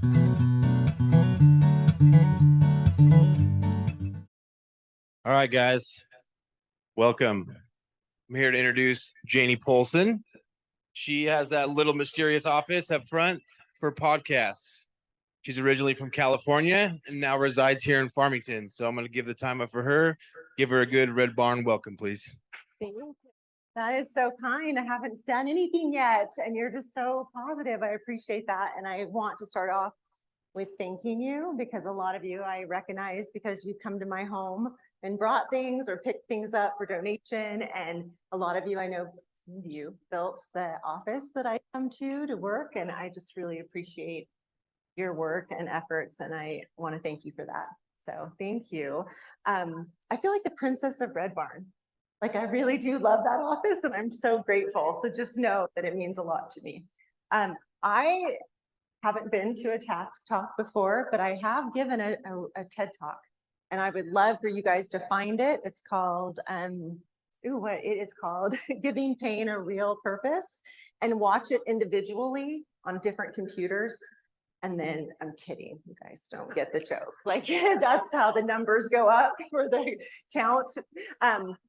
All right, guys, welcome. I'm here to introduce Jaynee Poulson. She has that little mysterious office up front for podcasts. She's originally from California and now resides here in Farmington. So I'm going to give the time up for her. Give her a good Red Barn welcome, please. Thank you. That is so kind. I haven't done anything yet, and you're just so positive. I appreciate that. And I want to start off with thanking you, because a lot of you I recognize because you come to my home and brought things or picked things up for donation. And a lot of you, I know some of you built the office that I come to work, and I just really appreciate your work and efforts, and I want to thank you for that. So thank you. I feel like the princess of Red Barn. Like, I really do love that office, and I'm so grateful. So just know that it means a lot to me. I haven't been to a task talk before, but I have given a TED talk, and I would love for you guys to find it. It's called, what it is called, Giving Pain a Real Purpose, and watch it individually on different computers. And then I'm kidding, you guys don't get the joke. Like, that's how the numbers go up for the count.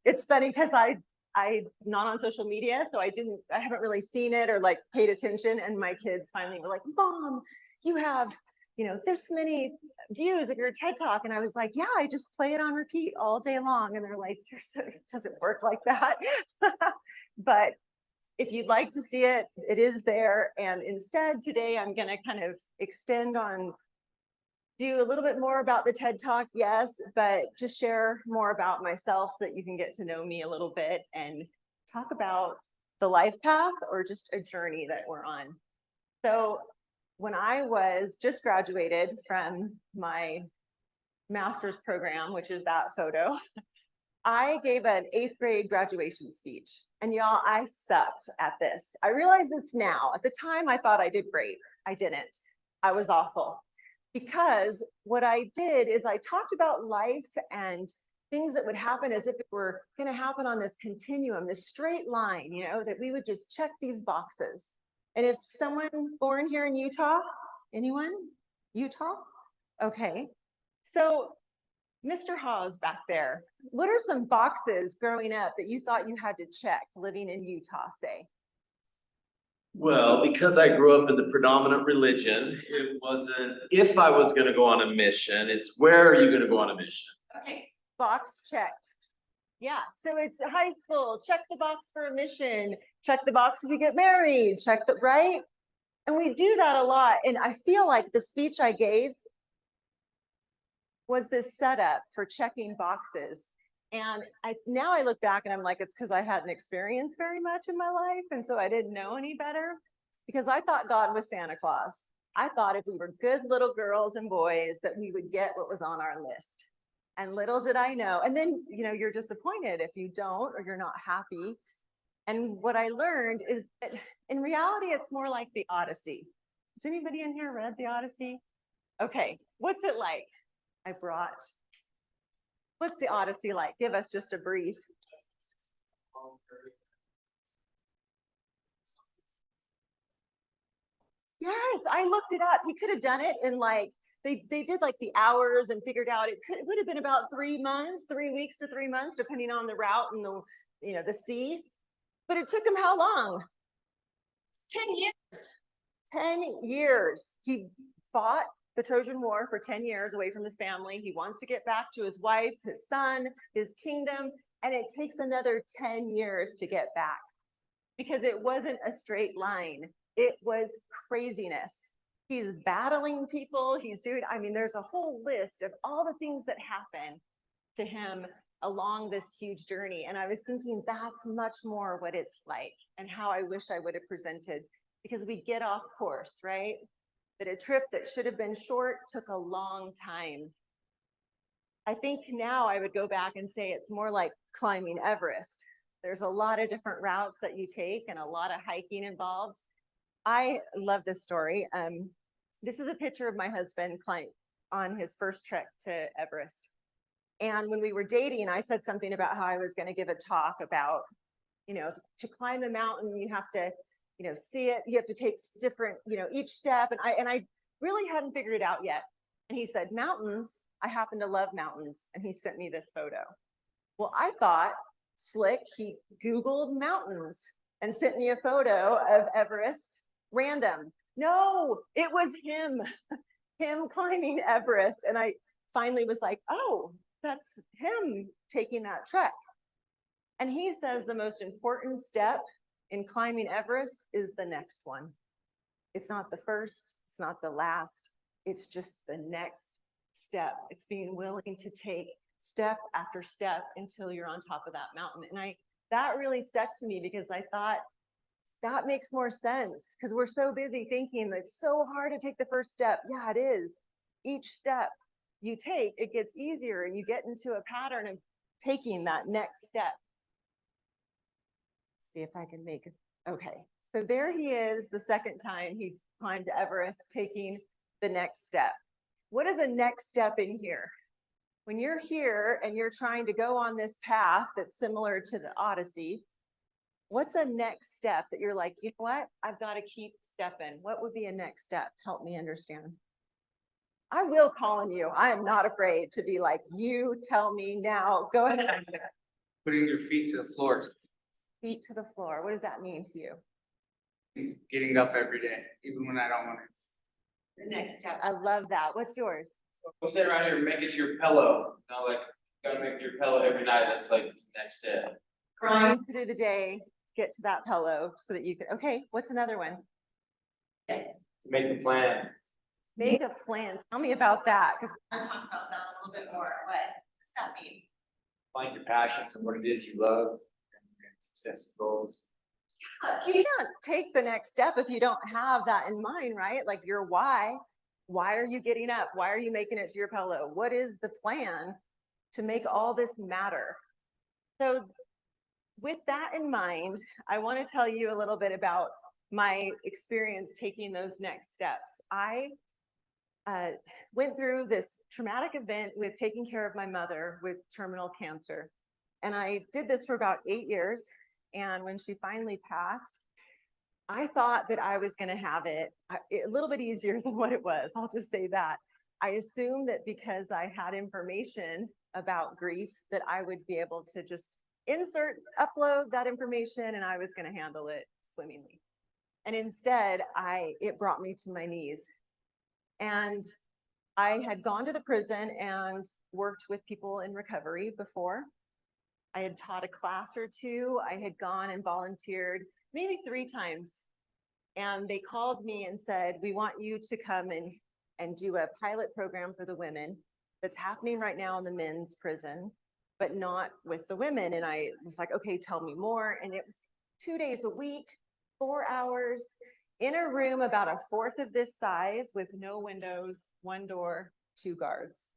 It's funny because I'm not on social media, so I haven't really seen it or like paid attention. And my kids finally were like, Mom, you have, this many views of your TED talk. And I was like, yeah, I just play it on repeat all day long. And they're like, it doesn't work like that. But if you'd like to see it, it is there. And instead today, I'm going to kind of extend on, do a little bit more about the TED Talk, yes, but just share more about myself so that you can get to know me a little bit and talk about the life path or just a journey that we're on. So when I was just graduated from my master's program, which is that photo, I gave an 8th grade graduation speech, and y'all, I sucked at this. I realize this now. At the time, I thought I did great. I didn't. I was awful, because what I did is I talked about life and things that would happen as if it were going to happen on this continuum, this straight line, that we would just check these boxes. And if someone born here in Utah, anyone? Utah? Okay. So Mr. Hawes back there, what are some boxes growing up that you thought you had to check living in Utah, say? Well, because I grew up in the predominant religion, it wasn't if I was going to go on a mission, it's where are you going to go on a mission? Okay, box checked. Yeah, so it's high school, check the box for a mission, check the box if you get married, check the, right? And we do that a lot. And I feel like the speech I gave was this setup for checking boxes. And now I look back and I'm like, it's because I hadn't experienced very much in my life. And so I didn't know any better, because I thought God was Santa Claus. I thought if we were good little girls and boys that we would get what was on our list. And little did I know. And then, you're disappointed if you don't, or you're not happy. And what I learned is that in reality, it's more like the Odyssey. Has anybody in here read the Odyssey? Okay, what's it like? What's the Odyssey like? Give us just a brief. Yes, I looked it up. He could have done it in they did like the hours and figured out it would have been about 3 months, 3 weeks to 3 months, depending on the route and the sea. But it took him how long? 10 years. 10 years. He fought the Trojan War for 10 years away from his family. He wants to get back to his wife, his son, his kingdom, and it takes another 10 years to get back, because it wasn't a straight line. It was craziness. He's battling people. There's a whole list of all the things that happen to him along this huge journey. And I was thinking that's much more what it's like, and how I wish I would have presented, because we get off course, right? That a trip that should have been short took a long time. I think now I would go back and say it's more like climbing Everest. There's a lot of different routes that you take and a lot of hiking involved. I love this story. This is a picture of my husband on his first trek to Everest. And when we were dating, I said something about how I was going to give a talk about, to climb a mountain, you have to see it. You have to take different, each step. And I really hadn't figured it out yet. And he said, mountains, I happen to love mountains. And he sent me this photo. Well, I thought, slick, he Googled mountains and sent me a photo of Everest random. No, it was him climbing Everest. And I finally was like, oh, that's him taking that trek. And he says the most important step in climbing Everest is the next one. It's not the first, it's not the last, it's just the next step. It's being willing to take step after step until you're on top of that mountain. And that really stuck to me because I thought that makes more sense because we're so busy thinking that it's so hard to take the first step. Yeah, it is. Each step you take, it gets easier and you get into a pattern of taking that next step. Let's see if I can make it. Okay, so there he is the second time he climbed Everest, taking the next step. What is a next step in here? When you're here and you're trying to go on this path that's similar to the Odyssey, what's a next step that you're like, you know what? I've got to keep stepping. What would be a next step? Help me understand. I will call on you. I am not afraid to be like, you tell me now. Go ahead. Putting your feet to the floor, Feet to the floor. What does that mean to you? getting up every day, even when I don't want to. The next step. I love that. What's yours? We'll say around here, make it your pillow. Not like, gotta make your pillow every night. That's like the next step. Grind through the day, get to that pillow so that you can, okay, what's another one? Yes. To make the plan. Make a plan. Tell me about that, because we're gonna talk about that a little bit more. What's that mean? Find your passions and what it is you love and success goals. You can't take the next step if you don't have that in mind, right? Like your why. Why are you getting up? Why are you making it to your pillow? What is the plan to make all this matter? So with that in mind, I want to tell you a little bit about my experience taking those next steps. I went through this traumatic event with taking care of my mother with terminal cancer. And I did this for about 8 years. And when she finally passed, I thought that I was going to have it a little bit easier than what it was. I'll just say that. I assumed that because I had information about grief that I would be able to just upload that information and I was going to handle it swimmingly. And instead, it brought me to my knees. And I had gone to the prison and worked with people in recovery before. I had taught a class or two. I had gone and volunteered maybe 3 times. And they called me and said, we want you to come and do a pilot program for the women that's happening right now in the men's prison, but not with the women. And I was like, okay, tell me more. And it was 2 days a week, 4 hours in a room about 1/4 of this size with no windows, 1 door, 2 guards.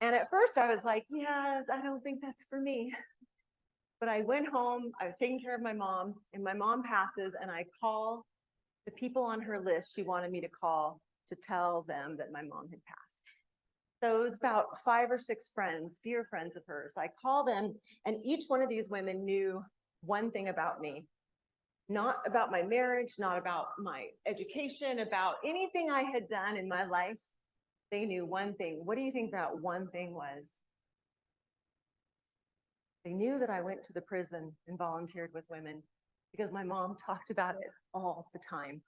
And at first I was like, yeah, I don't think that's for me. But I went home, I was taking care of my mom, and my mom passes, and I call the people on her list she wanted me to call to tell them that my mom had passed. So it's about 5 or 6 friends, dear friends of hers. I call them, and each one of these women knew one thing about me. Not about my marriage, not about my education, about anything I had done in my life. They knew one thing. What do you think that one thing was? They knew that I went to the prison and volunteered with women because my mom talked about it all the time.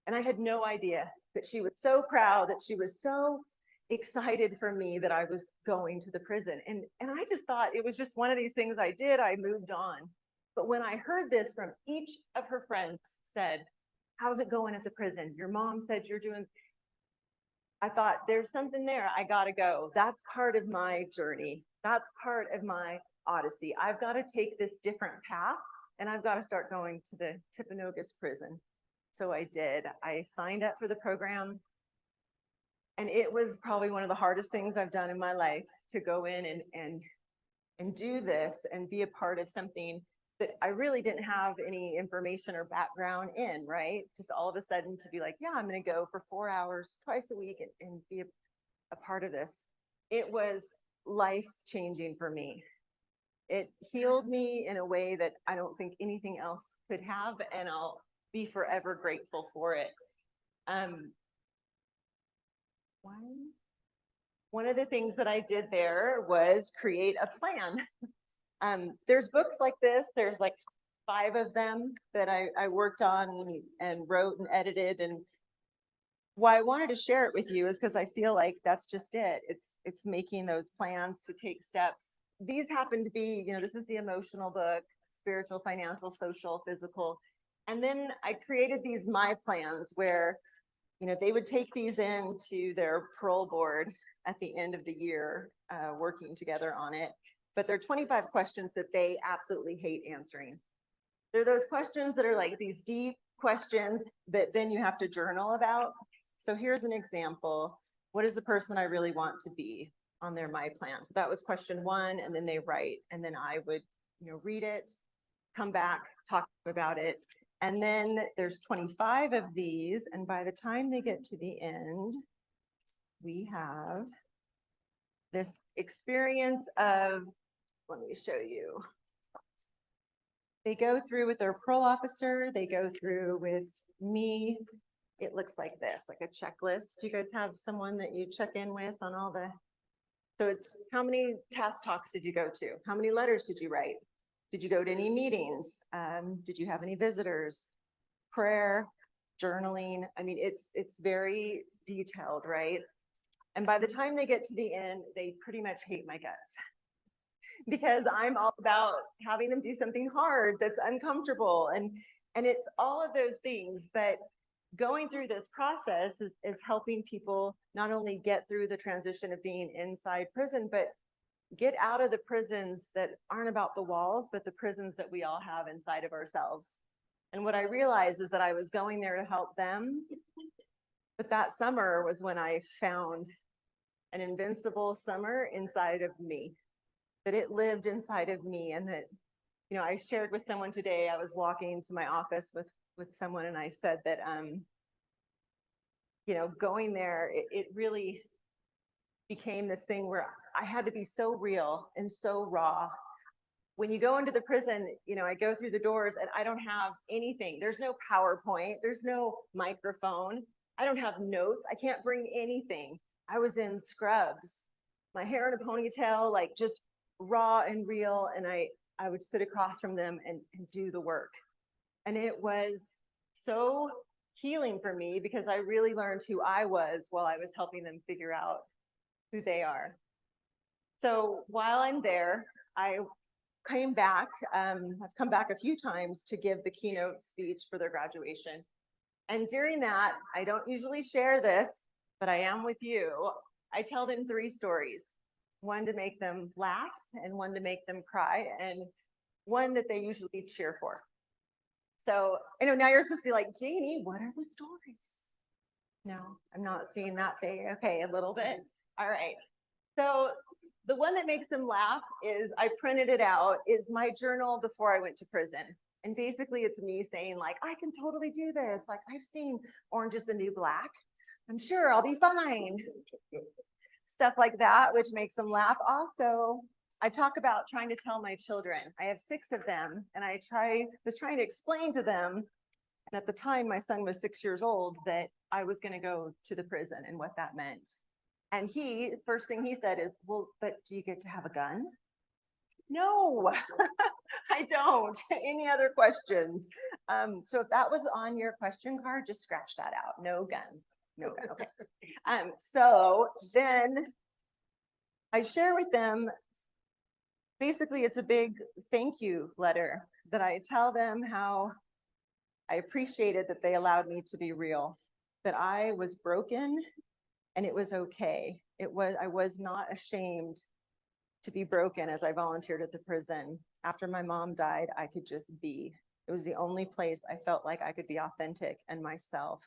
And I had no idea that she was so proud, that she was so excited for me that I was going to the prison. And I just thought it was just one of these things I did. I moved on. But when I heard this from each of her friends said, how's it going at the prison? Your mom said you're doing, I thought there's something there. I got to go. That's part of my journey. That's part of my Odyssey. I've got to take this different path and I've got to start going to the Timpanogos prison. So I did. I signed up for the program. And it was probably one of the hardest things I've done in my life to go in and do this and be a part of something that I really didn't have any information or background in, right? Just all of a sudden to be like, yeah, I'm going to go for 4 hours twice a week and be a part of this. It was life-changing for me. It healed me in a way that I don't think anything else could have, and I'll be forever grateful for it. one of the things that I did there was create a plan. There's books like this. There's like 5 of them that I worked on and wrote and edited. And why I wanted to share it with you is because I feel like that's just it. It's making those plans to take steps. These happen to be, this is the emotional book, spiritual, financial, social, physical. And then I created these my plans where, they would take these into their parole board at the end of the year, working together on it. But there are 25 questions that they absolutely hate answering. They're those questions that are like these deep questions that then you have to journal about. So here's an example. What is the person I really want to be on their my plan? So that was question 1, and then they write, and then I would, read it, come back, talk about it. And then there's 25 of these. And by the time they get to the end, we have this experience of, let me show you. They go through with their parole officer. They go through with me. It looks like this, like a checklist. Do you guys have someone that you check in with on all the, so it's how many task talks did you go to? How many letters did you write? Did you go to any meetings? Did you have any visitors? Prayer, journaling. I mean, it's very detailed, right? And by the time they get to the end, they pretty much hate my guts because I'm all about having them do something hard that's uncomfortable. And it's all of those things, but going through this process is helping people not only get through the transition of being inside prison, but get out of the prisons that aren't about the walls, but the prisons that we all have inside of ourselves. And what I realized is that I was going there to help them. But that summer was when I found an invincible summer inside of me, that it lived inside of me. And that, I shared with someone today, I was walking to my office with someone, and I said that, going there, it really became this thing where I had to be so real and so raw. When you go into the prison, I go through the doors and I don't have anything. There's no PowerPoint. There's no microphone. I don't have notes. I can't bring anything. I was in scrubs, my hair in a ponytail, like just raw and real. And I would sit across from them and do the work. And it was so healing for me because I really learned who I was while I was helping them figure out who they are. So while I'm there, I came back. I've come back a few times to give the keynote speech for their graduation. And during that, I don't usually share this, but I am with you. I tell them 3 stories, one to make them laugh and one to make them cry and one that they usually cheer for. So, now you're supposed to be like, Jaynee, what are the stories? No, I'm not seeing that thing. Okay, a little bit. All right. So the one that makes them laugh is, I printed it out, is my journal before I went to prison. And basically it's me saying like, I can totally do this. Like, I've seen Orange is the New Black. I'm sure I'll be fine. Stuff like that, which makes them laugh. Also, I talk about trying to tell my children. I have 6 of them, and I was trying to explain to them, and at the time my son was 6 years old, that I was going to go to the prison and what that meant. And first thing he said is, well, but do you get to have a gun? No, I don't. Any other questions? So if that was on your question card, just scratch that out. No gun. No gun. Okay. So then I share with them, basically it's a big thank you letter that I tell them how I appreciated that they allowed me to be real, that I was broken and it was okay. I was not ashamed to be broken as I volunteered at the prison. After my mom died, I could just be. It was the only place I felt like I could be authentic and myself.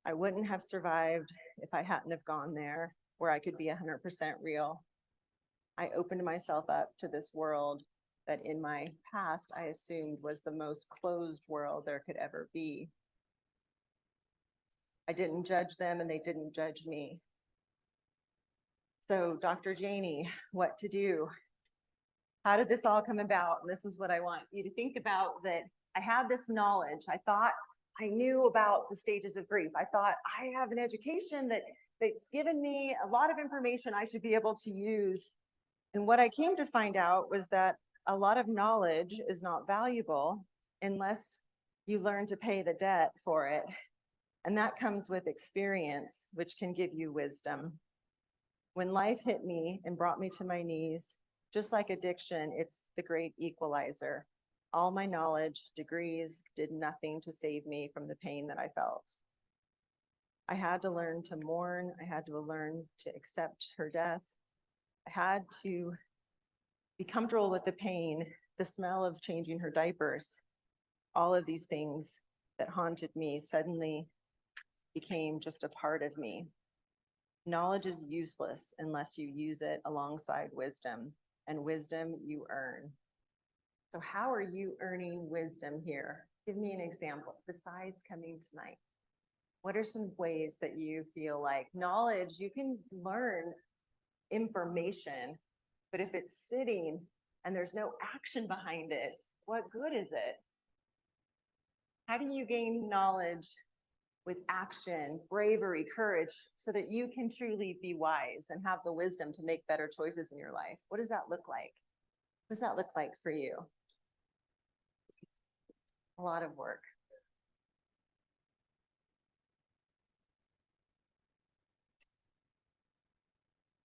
I wouldn't have survived if I hadn't have gone there where I could be 100% real. I opened myself up to this world that in my past I assumed was the most closed world there could ever be. I didn't judge them and they didn't judge me. So Dr. Jaynee, what to do? How did this all come about? And this is what I want you to think about, that I had this knowledge. I thought I knew about the stages of grief. I thought I have an education that's given me a lot of information I should be able to use. And what I came to find out was that a lot of knowledge is not valuable unless you learn to pay the debt for it. And that comes with experience, which can give you wisdom. When life hit me and brought me to my knees, just like addiction, it's the great equalizer. All my knowledge, degrees, did nothing to save me from the pain that I felt. I had to learn to mourn. I had to learn to accept her death. I had to be comfortable with the pain, the smell of changing her diapers. All of these things that haunted me suddenly became just a part of me. Knowledge is useless unless you use it alongside wisdom, and wisdom you earn. So how are you earning wisdom here? Give me an example besides coming tonight. What are some ways that you feel like knowledge, you can learn information, but if it's sitting and there's no action behind it, what good is it? How do you gain knowledge with action, bravery, courage, so that you can truly be wise and have the wisdom to make better choices in your life? What does that look like? What does that look like for you? A lot of work.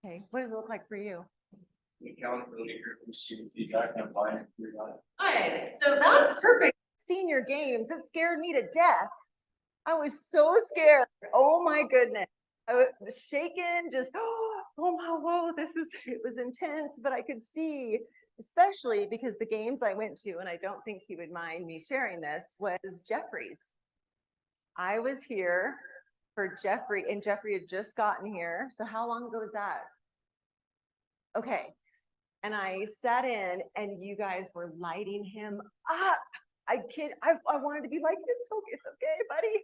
Okay, what does it look like for you? Feedback and applying it to your life. Good, so that's perfect. Senior games, it scared me to death. I was so scared. Oh my goodness. I was shaken, just, oh my, whoa, it was intense, but I could see, especially because the games I went to, and I don't think he would mind me sharing this, was Jeffrey's. I was here for Jeffrey, and Jeffrey had just gotten here. So how long ago was that? Okay. And I sat in and you guys were lighting him up. I wanted to be like, it's okay, buddy.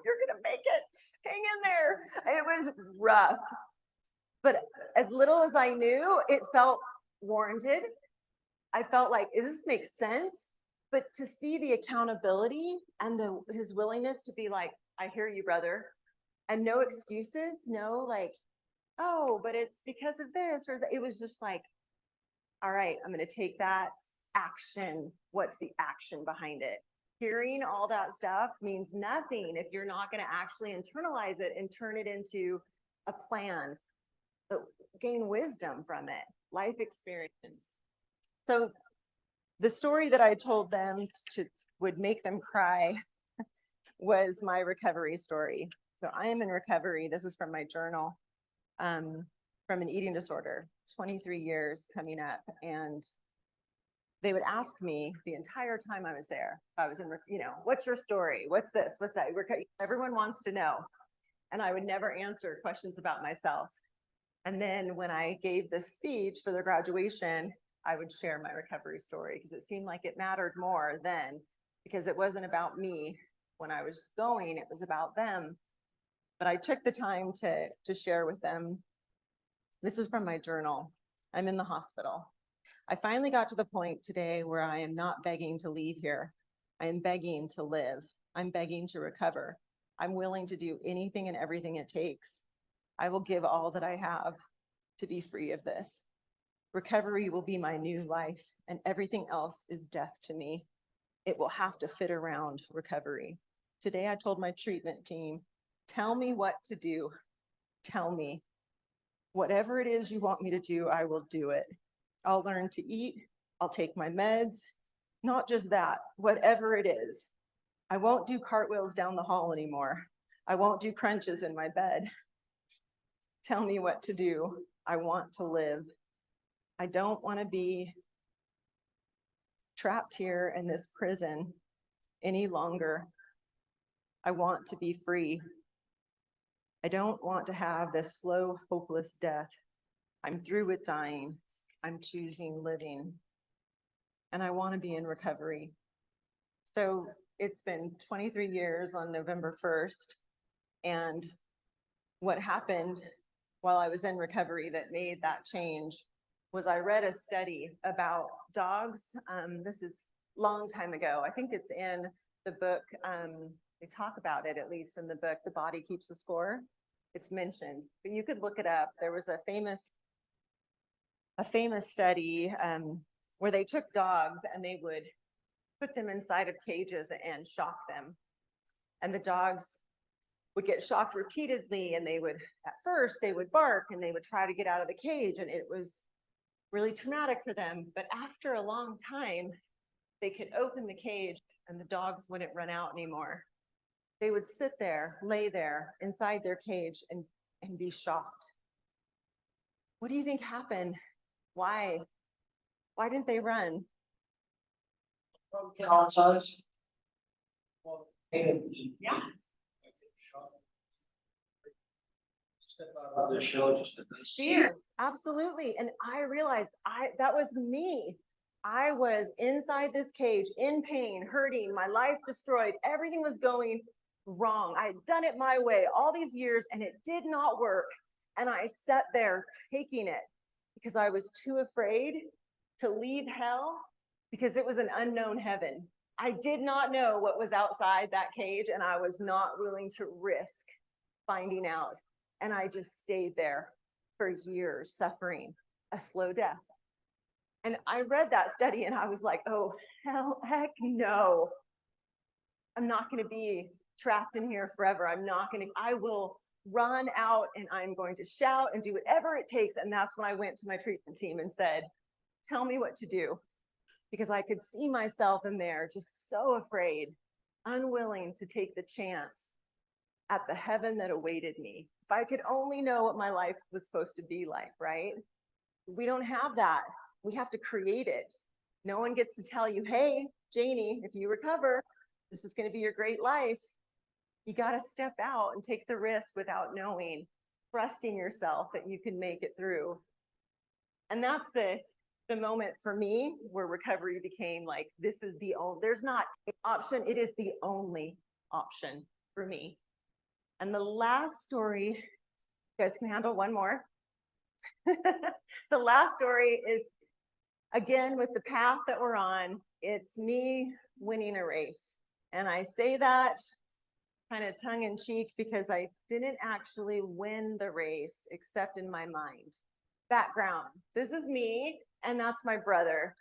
You're gonna make it. Hang in there. It was rough. But as little as I knew, it felt warranted. I felt like, does this make sense? But to see the accountability and his willingness to be like, I hear you, brother. And no excuses, no like, oh, but it's because of this or that. It was just like, all right, I'm going to take that action. What's the action behind it? Hearing all that stuff means nothing if you're not going to actually internalize it and turn it into a plan, but gain wisdom from it, life experience. So the story that I told them would make them cry was my recovery story. So I am in recovery. This is from my journal. From an eating disorder, 23 years coming up. And they would ask me the entire time I was there, I was in, what's your story? What's this? What's that? Everyone wants to know. And I would never answer questions about myself. And then when I gave this speech for the graduation, I would share my recovery story because it seemed like it mattered more then, because it wasn't about me when I was going, it was about them. But I took the time to share with them. This is from my journal. I'm in the hospital. I finally got to the point today where I am not begging to leave here. I am begging to live. I'm begging to recover. I'm willing to do anything and everything it takes. I will give all that I have to be free of this. Recovery will be my new life, and everything else is death to me. It will have to fit around recovery. Today, I told my treatment team, tell me what to do. Tell me. Whatever it is you want me to do, I will do it. I'll learn to eat. I'll take my meds. Not just that, whatever it is. I won't do cartwheels down the hall anymore. I won't do crunches in my bed. Tell me what to do. I want to live. I don't want to be trapped here in this prison any longer. I want to be free. I don't want to have this slow, hopeless death. I'm through with dying. I'm choosing living. And I want to be in recovery. So it's been 23 years on November 1st. And what happened while I was in recovery that made that change was I read a study about dogs. This is a long time ago. I think it's in the book, they talk about it, at least in the book, The Body Keeps the Score. It's mentioned, but you could look it up. There was a famous study where they took dogs and they would put them inside of cages and shock them. And the dogs would get shocked repeatedly, and at first they would bark and they would try to get out of the cage, and it was really traumatic for them. But after a long time, they could open the cage and the dogs wouldn't run out anymore. They would sit there, lay there inside their cage and be shocked. What do you think happened? Why? Why didn't they run? Traumatized? Yeah. Step out of their shell, just a Fear, absolutely. And I realized that was me. I was inside this cage in pain, hurting, my life destroyed. Everything was going wrong. I had done it my way all these years and it did not work. And I sat there taking it because I was too afraid to leave hell because it was an unknown heaven. I did not know what was outside that cage and I was not willing to risk finding out. And I just stayed there for years, suffering a slow death. And I read that study and I was like, oh, heck no. I'm not going to be trapped in here forever. I will run out and I'm going to shout and do whatever it takes. And that's when I went to my treatment team and said, tell me what to do. Because I could see myself in there just so afraid, unwilling to take the chance at the heaven that awaited me. If I could only know what my life was supposed to be like, right? We don't have that. We have to create it. No one gets to tell you, hey, Jaynee, if you recover, this is going to be your great life. You got to step out and take the risk without knowing, trusting yourself that you can make it through. And that's the moment for me where recovery became like, this is the only, there's not an option. It is the only option for me. And the last story, you guys can handle one more. The last story is, again, with the path that we're on, it's me winning a race. And I say that kind of tongue in cheek because I didn't actually win the race except in my mind. Background, this is me and that's my brother.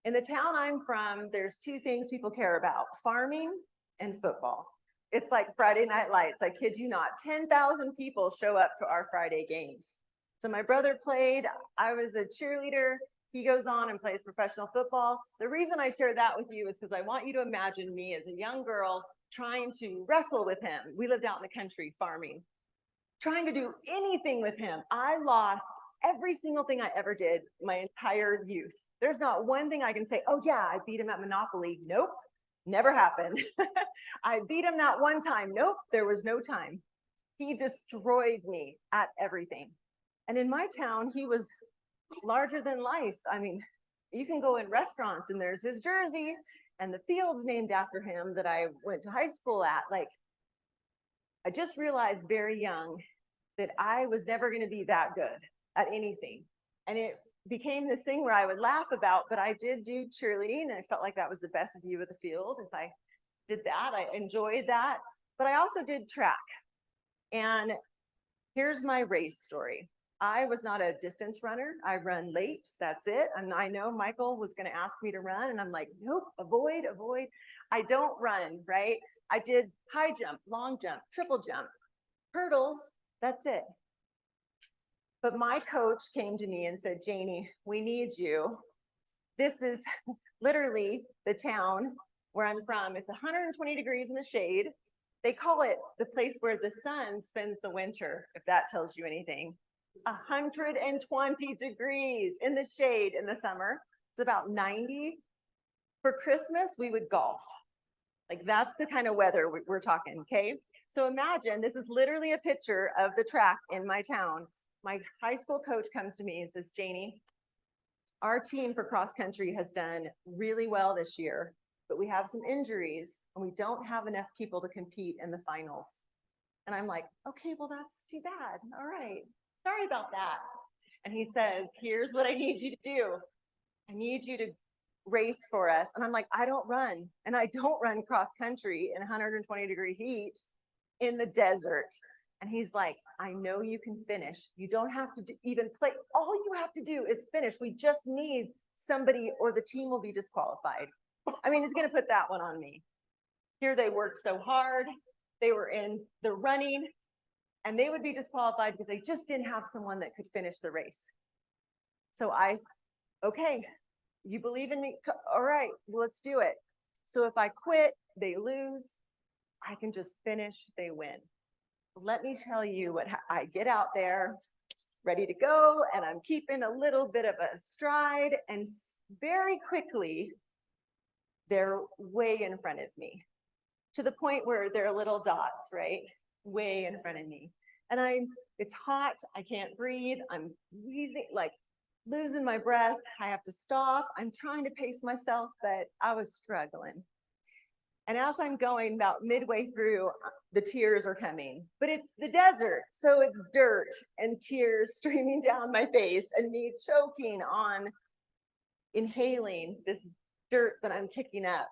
In the town I'm from, there's two things people care about, farming and football. It's like Friday Night Lights, I kid you not. 10,000 people show up to our Friday games. So my brother played, I was a cheerleader. He goes on and plays professional football. The reason I share that with you is because I want you to imagine me as a young girl trying to wrestle with him. We lived out in the country farming, trying to do anything with him. I lost every single thing I ever did my entire youth. There's not one thing I can say, oh yeah, I beat him at Monopoly. Nope, never happened. I beat him that one time. Nope, there was no time. He destroyed me at everything. And in my town, he was larger than life. I mean, you can go in restaurants and there's his jersey and the field's named after him that I went to high school at. Like, I just realized very young that I was never going to be that good at anything. And it became this thing where I would laugh about, but I did do cheerleading and I felt like that was the best view of the field. If I did that, I enjoyed that. But I also did track. And here's my race story. I was not a distance runner. I run late, that's it. And I know Michael was gonna ask me to run and I'm like, nope, avoid. I don't run, right? I did high jump, long jump, triple jump, hurdles, that's it. But my coach came to me and said, Jaynee, we need you. This is literally the town where I'm from. It's 120 degrees in the shade. They call it the place where the sun spends the winter, if that tells you anything. 120 degrees in the shade in the summer. It's about 90. For Christmas, we would golf. Like that's the kind of weather we're talking, okay? So imagine, this is literally a picture of the track in my town. My high school coach comes to me and says, Jaynee, our team for cross country has done really well this year, but we have some injuries and we don't have enough people to compete in the finals. And I'm like, okay, well, that's too bad. All right. Sorry about that. And he says, here's what I need you to do. I need you to race for us. And I'm like, I don't run. And I don't run cross country in 120-degree heat in the desert. And he's like, I know you can finish. You don't have to even play. All you have to do is finish. We just need somebody or the team will be disqualified. I mean, he's going to put that one on me. Here they worked so hard. They were in the running and they would be disqualified because they just didn't have someone that could finish the race. So okay, you believe in me? All right, let's do it. So if I quit, they lose. I can just finish, they win. Let me tell you what I get out there ready to go, and I'm keeping a little bit of a stride, and very quickly, they're way in front of me to the point where they're little dots, right? Way in front of me. And it's hot, I can't breathe, I'm wheezing, like losing my breath, I have to stop. I'm trying to pace myself, but I was struggling. And as I'm going about midway through, the tears are coming, but it's the desert. So it's dirt and tears streaming down my face and me choking on inhaling this dirt that I'm kicking up.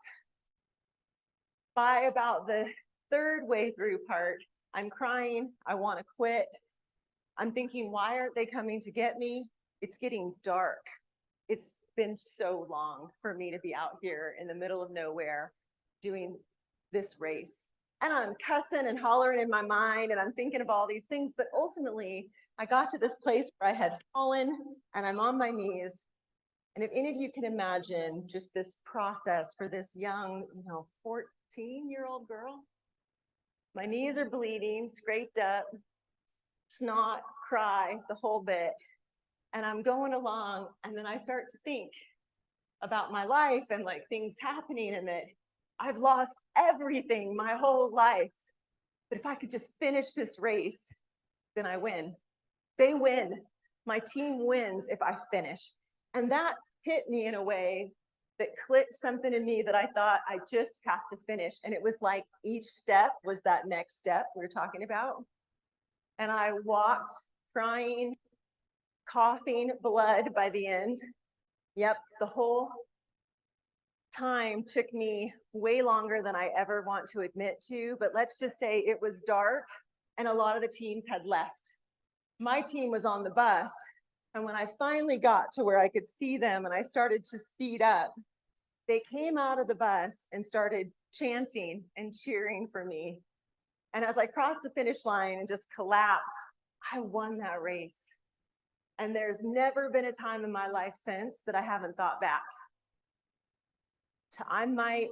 By about the third way through part, I'm crying, I want to quit. I'm thinking, why aren't they coming to get me? It's getting dark. It's been so long for me to be out here in the middle of nowhere doing this race. And I'm cussing and hollering in my mind and I'm thinking of all these things, but ultimately I got to this place where I had fallen and I'm on my knees. And if any of you can imagine just this process for this young, 14-year-old girl, my knees are bleeding, scraped up, snot, cry, the whole bit. And I'm going along and then I start to think about my life and like things happening and that I've lost everything my whole life. But if I could just finish this race, then I win. They win. My team wins if I finish. And that hit me in a way that clicked something in me that I thought I just have to finish. And it was like each step was that next step we were talking about. And I walked crying, coughing blood by the end. Yep, the whole time took me way longer than I ever want to admit to, but let's just say it was dark and a lot of the teams had left. My team was on the bus, and when I finally got to where I could see them and I started to speed up, they came out of the bus and started chanting and cheering for me. And as I crossed the finish line and just collapsed, I won that race. And there's never been a time in my life since that I haven't thought back. I might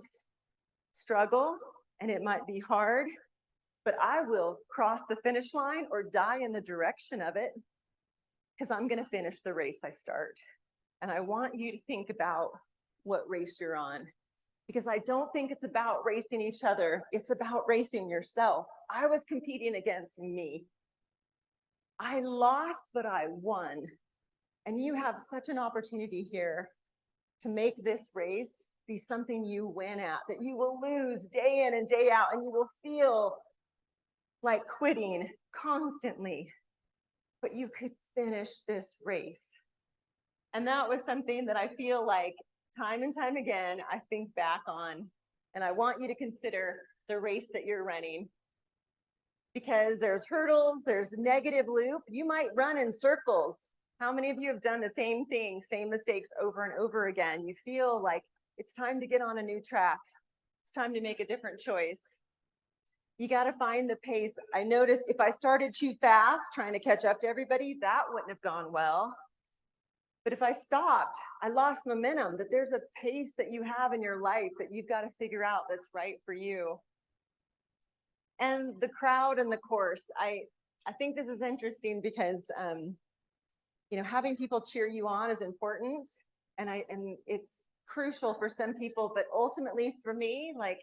struggle and it might be hard, but I will cross the finish line or die in the direction of it because I'm going to finish the race I start. And I want you to think about what race you're on, because I don't think it's about racing each other. It's about racing yourself. I was competing against me. I lost, but I won. And you have such an opportunity here to make this race be something you win at, that you will lose day in and day out, and you will feel like quitting constantly, but you could finish this race. And that was something that I feel like time and time again, I think back on, and I want you to consider the race that you're running, because there's hurdles, there's negative loop. You might run in circles. How many of you have done the same thing, same mistakes over and over again? You feel like it's time to get on a new track. It's time to make a different choice. You got to find the pace. I noticed if I started too fast, trying to catch up to everybody, that wouldn't have gone well. But if I stopped, I lost momentum, that there's a pace that you have in your life that you've got to figure out that's right for you. And the crowd and the course, I think this is interesting because, having people cheer you on is important. And it's crucial for some people, but ultimately for me, like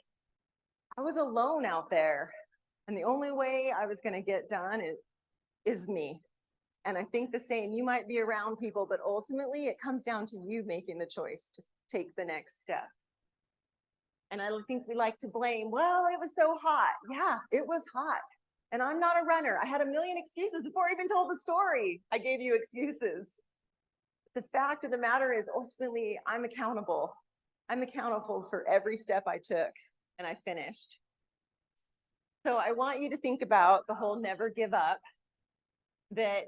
I was alone out there and the only way I was going to get done is me. And I think the same, you might be around people, but ultimately it comes down to you making the choice to take the next step. And I think we like to blame, well, it was so hot. Yeah, it was hot. And I'm not a runner. I had a million excuses before I even told the story. I gave you excuses. The fact of the matter is ultimately I'm accountable. I'm accountable for every step I took and I finished. So I want you to think about the whole never give up, that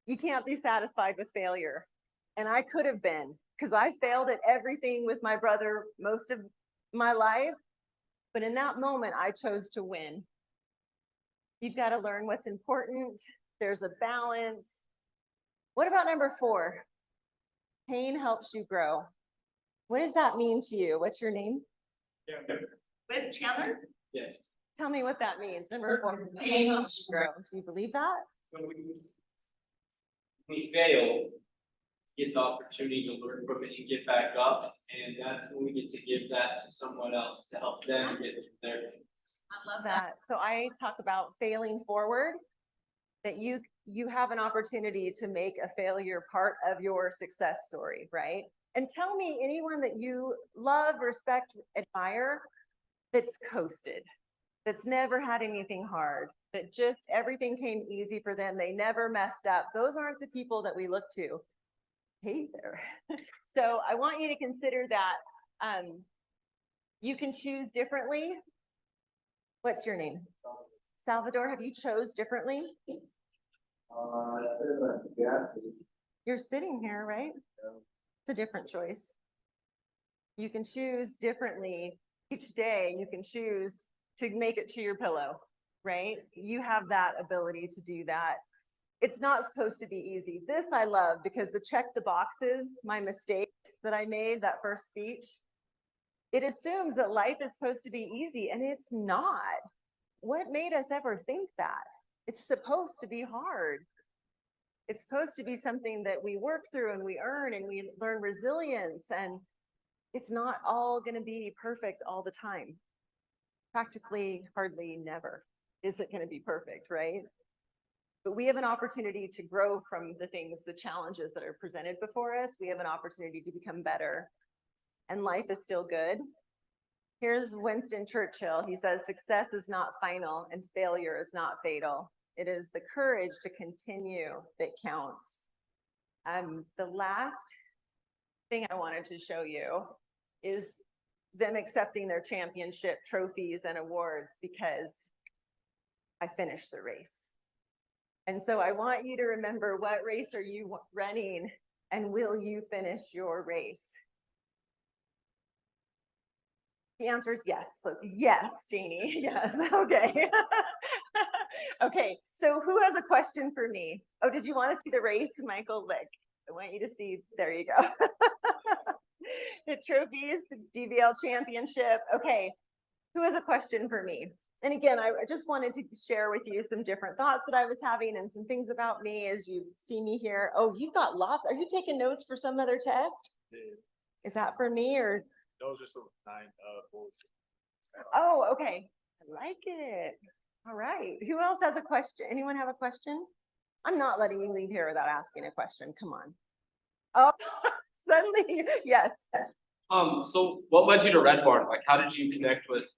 you can't be satisfied with failure. And I could have been, because I failed at everything with my brother most of my life. But in that moment, I chose to win. You've got to learn what's important. There's a balance. What about number 4? Pain helps you grow. What does that mean to you? What's your name? What is it, Chandler? Yes. Tell me what that means. Number 4, pain helps you grow. Do you believe that? When we fail, get the opportunity to learn from it and get back up, and that's when we get to give that to someone else to help them get through their. I love that. So I talk about failing forward, that you have an opportunity to make a failure part of your success story, right? And tell me anyone that you love, respect, admire, that's coasted, that's never had anything hard, that just everything came easy for them. They never messed up. Those aren't the people that we look to. Hey there. So I want you to consider that you can choose differently. What's your name? Salvador, have you chose differently? You're sitting here, right? It's a different choice. You can choose differently each day. You can choose to make it to your pillow, right? You have that ability to do that. It's not supposed to be easy. This I love because the check the boxes, my mistake that I made, that first speech, it assumes that life is supposed to be easy, and it's not. What made us ever think that? It's supposed to be hard. It's supposed to be something that we work through and we earn and we learn resilience, and it's not all going to be perfect all the time. Practically, hardly never is it going to be perfect, right? But we have an opportunity to grow from the things, the challenges that are presented before us. We have an opportunity to become better, and life is still good. Here's Winston Churchill. He says, success is not final and failure is not fatal. It is the courage to continue that counts. The last thing I wanted to show you is them accepting their championship trophies and awards because I finished the race. And so I want you to remember, what race are you running, and will you finish your race? The answer is yes. So it's yes, Jaynee. Yes. Okay. Okay. So who has a question for me? Oh, did you want to see the race, Michael? Like, I want you to see. There you go. The trophies, the DVL championship. Okay. Who has a question for me? And again, I just wanted to share with you some different thoughts that I was having and some things about me as you see me here. Oh, you've got lots. Are you taking notes for some other test? Is that for me or? Those are some 9 bullets. Oh, okay. I like it. All right. Who else has a question? Anyone have a question? I'm not letting you leave here without asking a question. Come on. Oh, suddenly, yes. So what led you to Red Barn? Like, how did you connect with?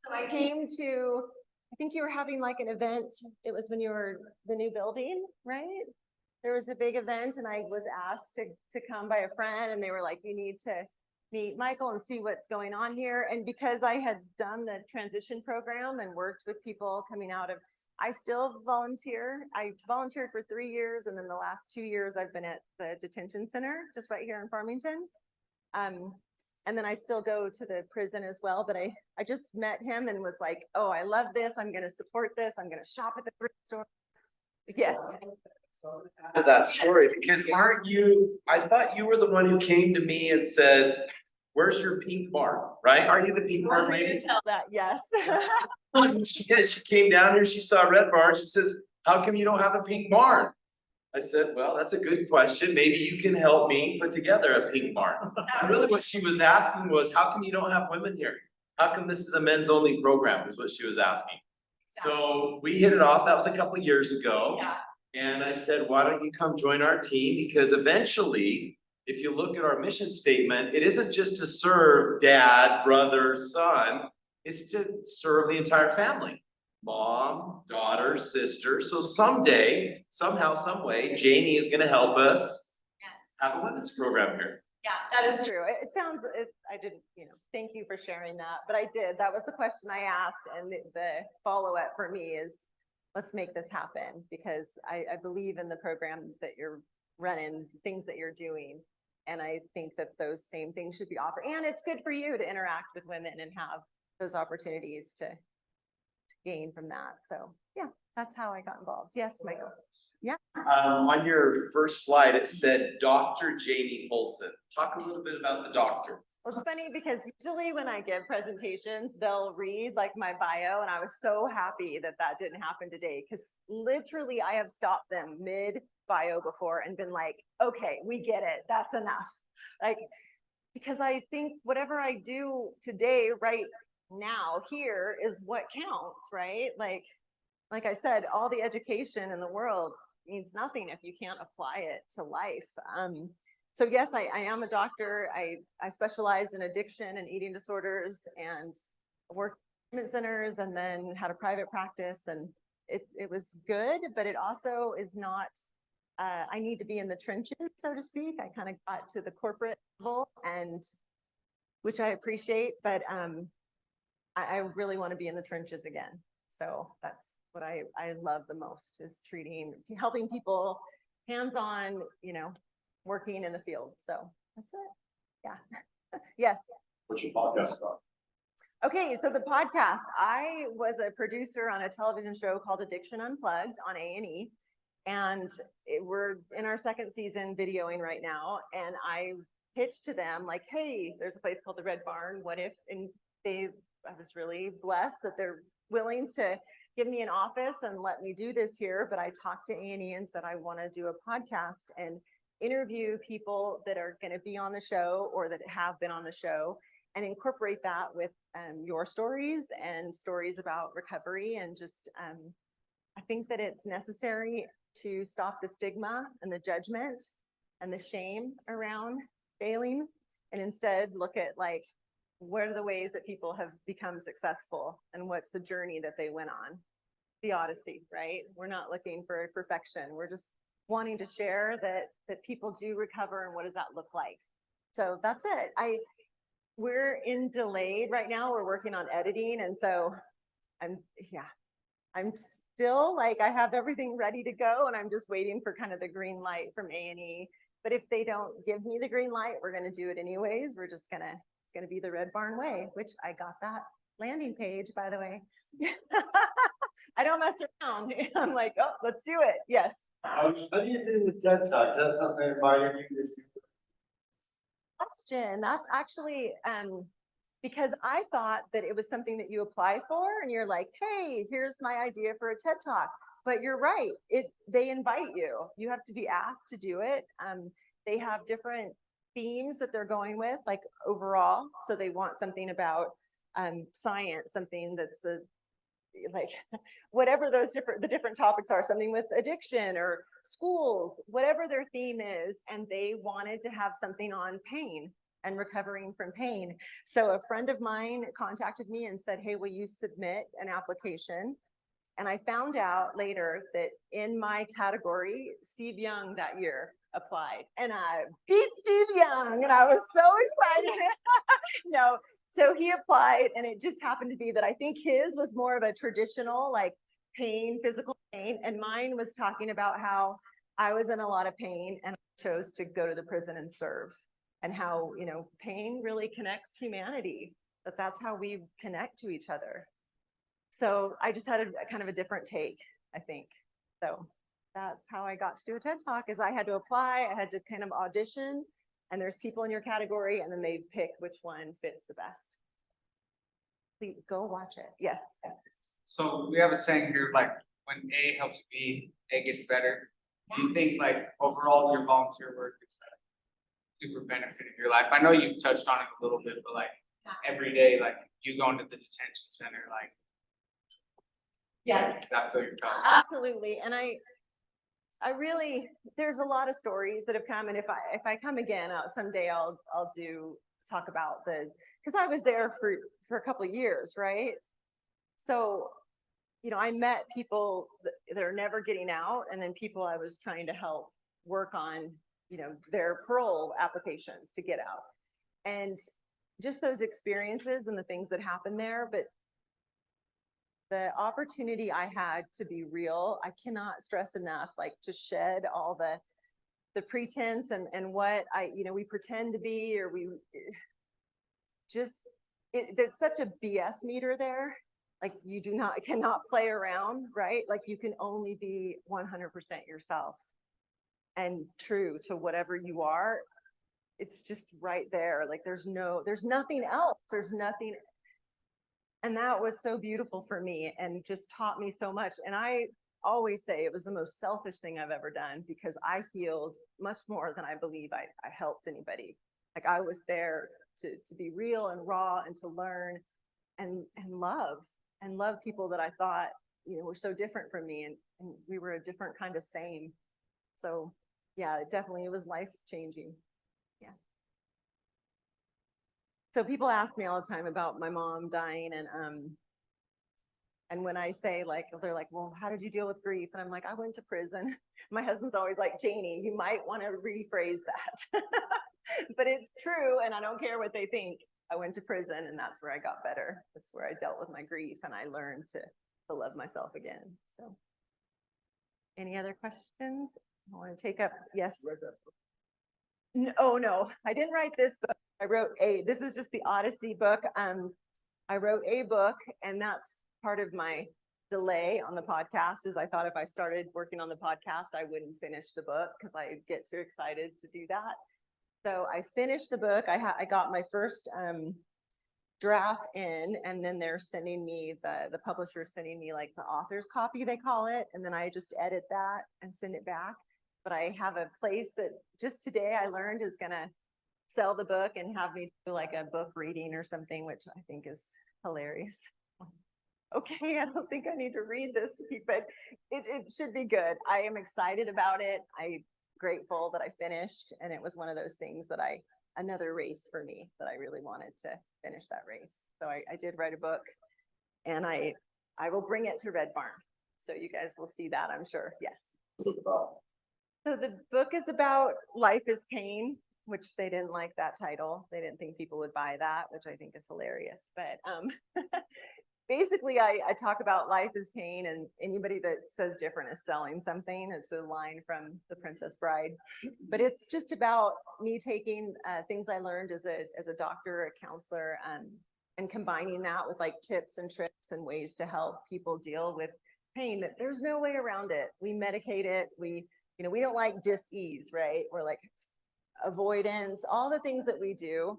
So I came to, I think you were having like an event. It was when you were the new building, right? There was a big event and I was asked to come by a friend, and they were like, you need to meet Michael and see what's going on here. And because I had done the transition program and worked with people coming out of, I still volunteer. I volunteered for 3 years. And then the last 2 years I've been at the detention center just right here in Farmington. And then I still go to the prison as well, but I just met him and was like, oh, I love this. I'm going to support this. I'm going to shop at the thrift store. Yes. To that story, because aren't you, I thought you were the one who came to me and said, where's your pink barn, right? Are you the pink barn I lady? can tell that, yes. She came down here, she saw a red barn, she says, how come you don't have a pink barn? I said, well, that's a good question. Maybe you can help me put together a pink barn. And really what she was asking was, how come you don't have women here? How come this is a men's only program is what she was asking. So we hit it off. That was a couple of years ago. Yeah. And I said, why don't you come join our team? Because eventually, if you look at our mission statement, it isn't just to serve dad, brother, son. It's to serve the entire family. Mom, daughter, sister. So someday, somehow, some way, Jaynee is gonna help us have a women's program here. Yeah, that is true. It sounds, I didn't, thank you for sharing that, but I did. That was the question I asked. And the follow-up for me is, let's make this happen, because I believe in the program that you're running, things that you're doing. And I think that those same things should be offered. And it's good for you to interact with women and have those opportunities to gain from that. So yeah, that's how I got involved. Yes, Michael. Yeah. On your first slide, it said Dr. Jaynee Poulson. Talk a little bit about the doctor. Well, it's funny because usually when I give presentations, they'll read like my bio, and I was so happy that that didn't happen today, because literally I have stopped them mid bio before and been like, okay, we get it. That's enough. Like, because I think whatever I do today, right now, here is what counts, right? Like I said, all the education in the world means nothing if you can't apply it to life. So yes, I am a doctor. I specialize in addiction and eating disorders, and worked in treatment centers, and then had a private practice, and it was good, but it also is not, I need to be in the trenches, so to speak. I kind of got to the corporate level, and which I appreciate, but I really want to be in the trenches again. So that's what I love the most, is helping people hands-on, working in the field. So that's it. Yeah. Yes. What's your podcast about? Okay, so the podcast, I was a producer on a television show called Addiction Unplugged on A&E, and we're in our second season videoing right now. And I pitched to them like, hey, there's a place called the Red Barn. What if? And I was really blessed that they're willing to give me an office and let me do this here. But I talked to A&E and said, I want to do a podcast and interview people that are going to be on the show or that have been on the show, and incorporate that with your stories and stories about recovery. And just, I think that it's necessary to stop the stigma and the judgment and the shame around failing, and instead look at like, what are the ways that people have become successful, and what's the journey that they went on, the odyssey, right? We're not looking for perfection. We're just wanting to share that people do recover, and what does that look like? So that's it. We're in delayed right now. We're working on editing. And so I'm still like, I have everything ready to go, and I'm just waiting for kind of the green light from A&E. But if they don't give me the green light, we're going to do it anyways. We're just going to be the Red Barn way, which I got that landing page, by the way. I don't mess around. I'm like, oh, let's do it. Yes. How do you do the TED Talk? That's something they invited you to do. Question. That's actually because I thought that it was something that you apply for, and you're like, hey, here's my idea for a TED Talk. But you're right. They invite you. You have to be asked to do it. They have different themes that they're going with, like overall. So they want something about science, something that's like whatever the different topics are, something with addiction or schools, whatever their theme is. And they wanted to have something on pain and recovering from pain. So a friend of mine contacted me and said, hey, will you submit an application? And I found out later that in my category, Steve Young that year applied, and I beat Steve Young, and I was so excited. No, so he applied, and it just happened to be that I think his was more of a traditional, like pain, physical pain, and mine was talking about how I was in a lot of pain and I chose to go to the prison and serve, and how, pain really connects humanity, that's how we connect to each other. So I just had a kind of a different take, I think. So that's how I got to do a TED Talk, is I had to apply, I had to kind of audition, and there's people in your category, and then they pick which one fits the best. Please go watch it. Yes. So we have a saying here, like, when A helps B, A gets better. Do you think like overall your volunteer work is super benefiting your life? I know you've touched on it a little bit, but like every day, like you going to the detention center, like. Yes. That's what you're talking. Absolutely. And I really, there's a lot of stories that have come, and if I come again, someday I'll talk about because I was there for a couple of years, right? So, I met people that are never getting out, and then people I was trying to help work on their parole applications to get out. And just those experiences and the things that happened there, but the opportunity I had to be real, I cannot stress enough, like to shed all the pretense and what we pretend to be, or there's such a BS meter there. Like you cannot play around, right? Like you can only be 100% yourself and true to whatever you are. It's just right there. Like there's nothing else. There's nothing. And that was so beautiful for me and just taught me so much. And I always say it was the most selfish thing I've ever done, because I healed much more than I believe I helped anybody. Like I was there to be real and raw and to learn and love people that I thought, were so different from me, and we were a different kind of same. So yeah, it was life changing. Yeah. So people ask me all the time about my mom dying, and when I say, like, they're like, well, how did you deal with grief? And I'm like, I went to prison. My husband's always like, Jaynee, you might want to rephrase that. But it's true, and I don't care what they think. I went to prison, and that's where I got better. That's where I dealt with my grief, and I learned to love myself again. So any other questions? I want to take up, yes. No, oh no, I didn't write this book. This is just the Odyssey book. I wrote a book, and that's part of my delay on the podcast, is I thought if I started working on the podcast, I wouldn't finish the book because I get too excited to do that. So I finished the book. I got my first draft in, and then they're sending me, the publisher's sending me like the author's copy, they call it. And then I just edit that and send it back. But I have a place that just today I learned is going to sell the book and have me do like a book reading or something, which I think is hilarious. Okay, I don't think I need to read this to people, but it should be good. I am excited about it. I'm grateful that I finished, and it was one of those things that another race for me that I really wanted to finish that race. So I did write a book, and I will bring it to Red Barn. So you guys will see that, I'm sure. Yes. So the book is about life is pain, which they didn't like that title. They didn't think people would buy that, which I think is hilarious. But basically, I talk about life is pain, and anybody that says different is selling something. It's a line from The Princess Bride. But it's just about me taking things I learned as a doctor, a counselor, and combining that with like tips and tricks and ways to help people deal with pain. That there's no way around it. We medicate it. We don't like dis-ease, right? We're like avoidance, all the things that we do,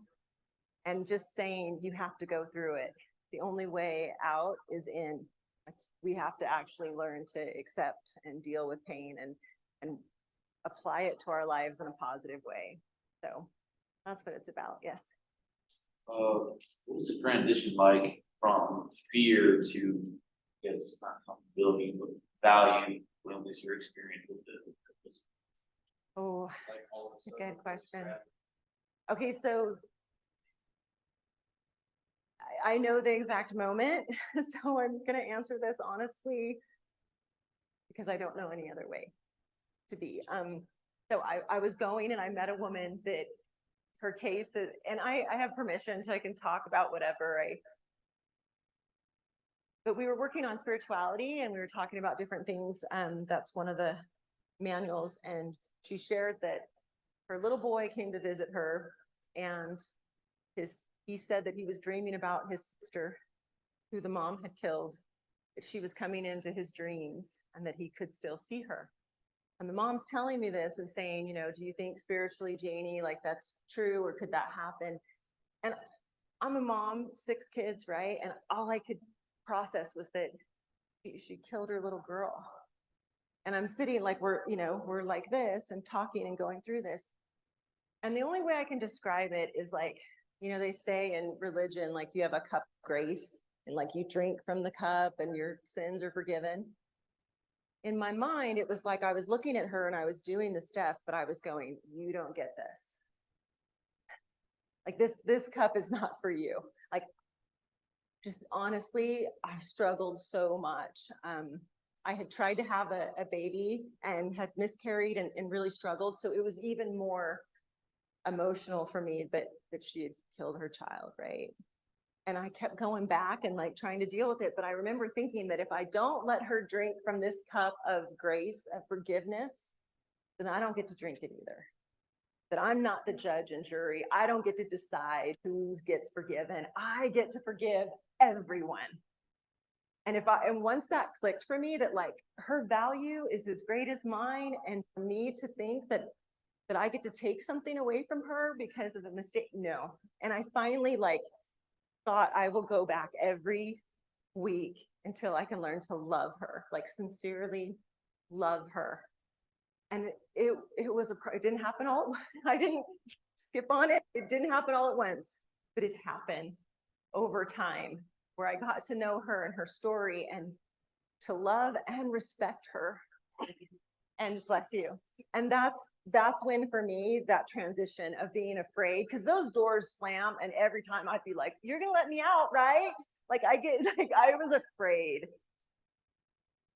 and just saying you have to go through it. The only way out is in. We have to actually learn to accept and deal with pain and apply it to our lives in a positive way. So that's what it's about. Yes. What was the transition like from fear to, yes, not comfortability, but value? What was your experience with the? Oh, that's a good question. Okay, so I know the exact moment, so I'm going to answer this honestly because I don't know any other way to be. So I was going and I met a woman that her case is, and I have permission to, I can talk about whatever but we were working on spirituality and we were talking about different things. That's one of the manuals. And she shared that her little boy came to visit her, and he said that he was dreaming about his sister, who the mom had killed, that she was coming into his dreams and that he could still see her. And the mom's telling me this and saying, do you think spiritually, Jaynee, like that's true, or could that happen? And I'm a mom, 6 kids, right? And all I could process was that she killed her little girl. And I'm sitting like we're like this and talking and going through this. And the only way I can describe it is like, they say in religion, like you have a cup of grace and like you drink from the cup and your sins are forgiven. In my mind, it was like I was looking at her and I was doing the stuff, but I was going, you don't get this. Like this cup is not for you. Like, just honestly, I struggled so much. I had tried to have a baby and had miscarried and really struggled. So it was even more emotional for me that she had killed her child, right? And I kept going back and like trying to deal with it. But I remember thinking that if I don't let her drink from this cup of grace, of forgiveness, then I don't get to drink it either. That I'm not the judge and jury. I don't get to decide who gets forgiven. I get to forgive everyone. And once that clicked for me, that like her value is as great as mine, and for me to think that I get to take something away from her because of a mistake, no. And I finally like thought I will go back every week until I can learn to love her, like sincerely love her. And it was it didn't happen all, I didn't skip on it. It didn't happen all at once, but it happened over time, where I got to know her and her story and to love and respect her. And bless you. And that's when for me, that transition of being afraid, because those doors slam and every time I'd be like, you're gonna let me out, right? Like I was afraid.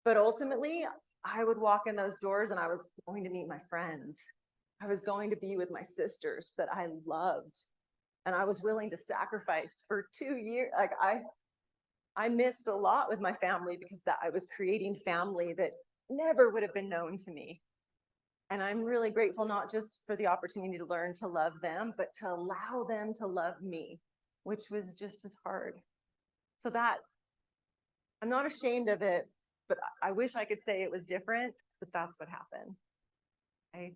But ultimately, I would walk in those doors and I was going to meet my friends. I was going to be with my sisters that I loved. And I was willing to sacrifice for 2 years. Like I missed a lot with my family because that I was creating family that never would have been known to me. And I'm really grateful, not just for the opportunity to learn to love them, but to allow them to love me, which was just as hard. So that, I'm not ashamed of it, but I wish I could say it was different, but that's what happened. I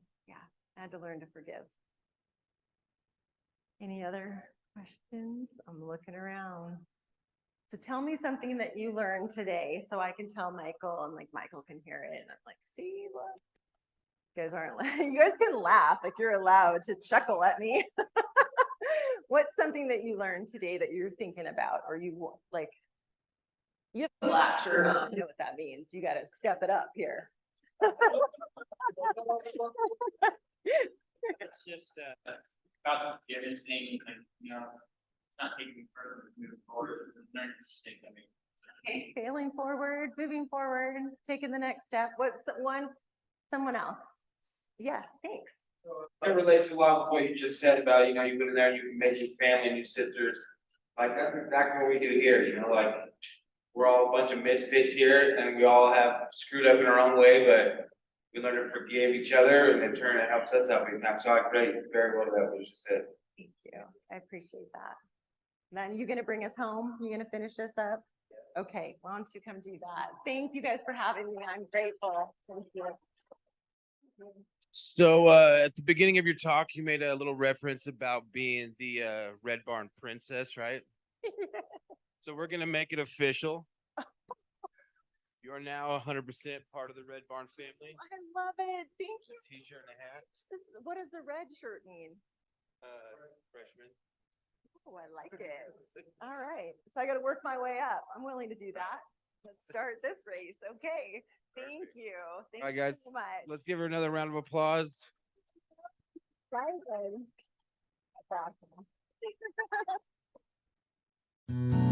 had to learn to forgive. Any other questions? I'm looking around. So tell me something that you learned today so I can tell Michael, and like Michael can hear it. And I'm like, see, look, you guys aren't, you guys can laugh, like you're allowed to chuckle at me. What's something that you learned today that you're thinking about, or you like, you have a black shirt on, you know what that means. You got to step it up here. It's just about the forgiveness thing, and you know, not taking further, moving forward, learning to stick. I mean, Okay, failing forward, moving forward, taking the next step. What's someone else? Yeah, thanks. I relate to a lot of what you just said about, you know, you've been there, you've made your family and your sisters. Like that's exactly what we do here, you know, like we're all a bunch of misfits here and we all have screwed up in our own way, but we learn to forgive each other and in turn it helps us out big time. So I relate very well to that what you just said. Thank you. I appreciate that. Then you gonna bring us home? You gonna finish us up? Okay, why don't you come do that? Thank you guys for having me. I'm grateful. Thank you. So at the beginning of your talk, you made a little reference about being the Red Barn princess, right? So we're gonna make it official. You're now 100% part of the Red Barn family. I love it. Thank you. T-shirt and a hat. What does the red shirt mean? Freshman. Oh, I like it. All right. So I got to work my way up. I'm willing to do that. Let's start this race. Okay. Thank you. Thank All right, you guys. so much. Let's give her another round of applause. Right then. That's awesome.